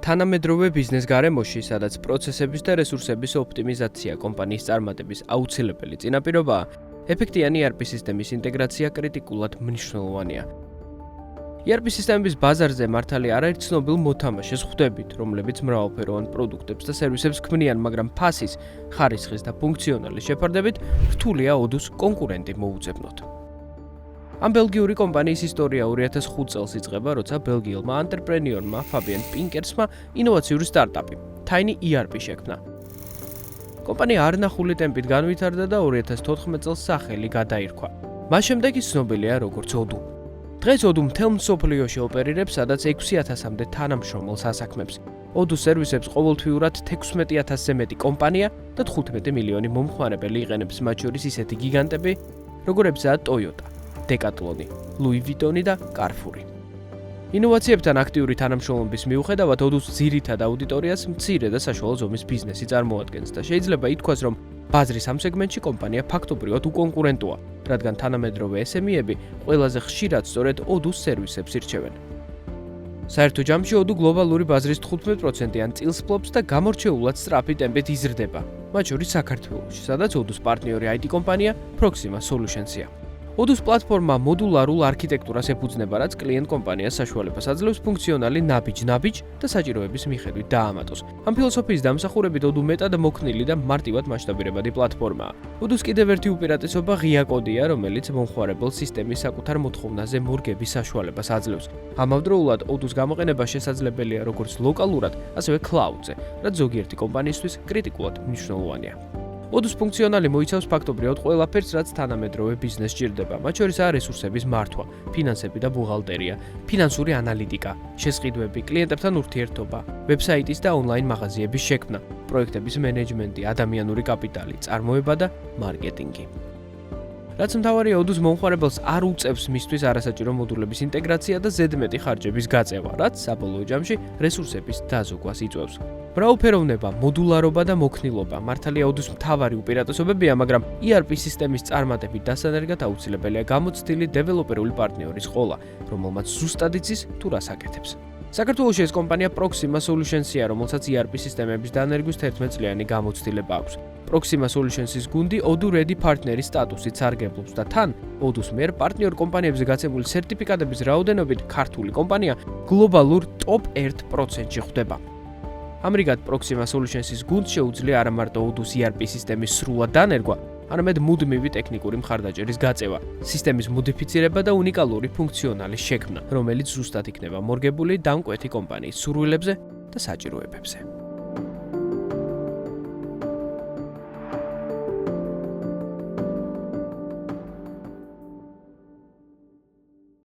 თანამედროვე ბიზნეს გარემოში, სადაც პროცესების და რესურსების ოპტიმიზაცია კომპანიის წარმატების აუცილებელი წინაპირობაა, ეფექტიანი ERP სისტემის ინტეგრაცია კრიტიკულად მნიშვნელოვანია. ERP სისტემების ბაზარზე მართალი არაერთ ცნობილ მოთამაშეს ხვდებით, რომლებიც მრავალფეროვან პროდუქტებს და სერვისებს ქმნიან, მაგრამ ფასის, ხარისხის და ფუნქციონალის შეფარდებით რთულია ოდოს კონკურენტი მოუძებნოთ. ამ ბელგიური კომპანიის ისტორია 2005 წელს იწყება, როცა ბელგიელმა ანტრეპრენიორმა ფაბიენ პინკერსმა ინოვაციური სტარტაპი Tiny ERP შექმნა. კომპანია არნახული ტემპით განვითარდა და 2014 წელს სახელი გადაირქვა. მას შემდეგ ის ცნობილია როგორც Odoo. დღეს Odoo მთელ მსოფლიოში ოპერირებს, სადაც 6000-მდე თანამშრომელს ასაქმებს. Odoo სერვისებს ყოველთვიურად 16000-ზე მეტი კომპანია და 15 მილიონი მომხმარებელი იყენებს, მათ შორის ისეთი გიგანტები, როგორებიცაა Toyota, Decathlon, Louis Vuitton და Carrefour. ინოვაციებთან აქტიური თანამშრომლობის მიუხედავად, Odoo-ს ძირითად აუდიტორიას მცირე და საშუალო ზომის ბიზნესი წარმოადგენს და შეიძლება ითქვას, რომ ბაზრის ამ სეგმენტში კომპანია ფაქტობრივად უკონკურენტოა, რადგან თანამედროვე SME-ები ყველაზე ხშირად სწორედ Odoo-ს სერვისებს ირჩევენ. საერთო ჯამში Odoo გლობალური ბაზრის 15%-იან წილს ფლობს და გამორჩეულად სწრაფი ტემპით იზრდება, მათ შორის საქართველოში, სადაც Odoo-ს პარტნიორი IT კომპანია Proxima Solutions-ია. Odoo-ს პლატფორმა მოდულარულ არქიტექტურას ეფუძნება, რაც კლიენტ კომპანიას საშუალებას აძლევს ფუნქციონალი ნაბიჯ და საჭიროების მიხედვით დაამატოს. ამ ფილოსოფიის დამსახურებით Odoo მეტად მოქნილი და მარტივად მასშტაბირებადი პლატფორმაა. Odoo-ს კიდევ ერთი უპირატესობა ღია კოდია, რომელიც მომხმარებელს სისტემის საკუთარ მოთხოვნაზე მორგების საშუალებას აძლევს. ამავდროულად Odoo-ს გამოყენება შესაძლებელია როგორც ლოკალურად, ასევე cloud-ზე, რაც ზოგიერთი კომპანიისთვის კრიტიკულად მნიშვნელოვანია. Odoo-ს ფუნქციონალი მოიცავს ფაქტობრივად ყველაფერს, რაც თანამედროვე ბიზნესს სჭირდება, მათ შორისაა რესურსების მართვა, ფინანსები და ბუღალტერია, ფინანსური ანალიტიკა, შესყიდვები, კლიენტებთან ურთიერთობა, ვებსაიტის და ონლაინ მაღაზიების შექმნა, პროექტების მენეჯმენტი, ადამიანური კაპიტალი, წარმოება და მარკეტინგი. რაც მთავარია, Odoo-ს მომხმარებელს არ უწევს მისთვის არასაჭირო მოდულების ინტეგრაცია და ზედმეტი ხარჯების გაწევა, რაც საბოლოო ჯამში რესურსების დაზოგვას იწვევს. მრავალფეროვნება, მოდულარობა და მოქნილობა მართალია Odoo-ს მთავარი უპირატესობებია, მაგრამ ERP სისტემის წარმატებით დასანერგად აუცილებელია გამოცდილი დეველოპერული პარტნიორის ყოლა, რომელმაც ზუსტად იცის თუ რას აკეთებს. საქართველოში ეს კომპანია Proxima Solutions-ია, რომელსაც ERP სისტემების დანერგვის 11 წლიანი გამოცდილება აქვს. Proxima Solutions-ის გუნდი Odoo Ready პარტნერის სტატუსით სარგებლობს და თან Odoo-ს მიერ პარტნიორ კომპანიებზე გაცემული სერტიფიკატების რაოდენობით ქართული კომპანია გლობალურ ტოპ 1%-ში ხვდება. ამრიგად Proxima Solutions-ის გუნდს შეუძლია არა მარტო Odoo-ს ERP სისტემის სრულად დანერგვა, არამედ მუდმივი ტექნიკური მხარდაჭერის გაწევა, სისტემის მოდიფიცირება და უნიკალური ფუნქციონალის შექმნა, რომელიც ზუსტად იქნება მორგებული დამკვეთი კომპანიის სურვილებზე და საჭიროებებზე.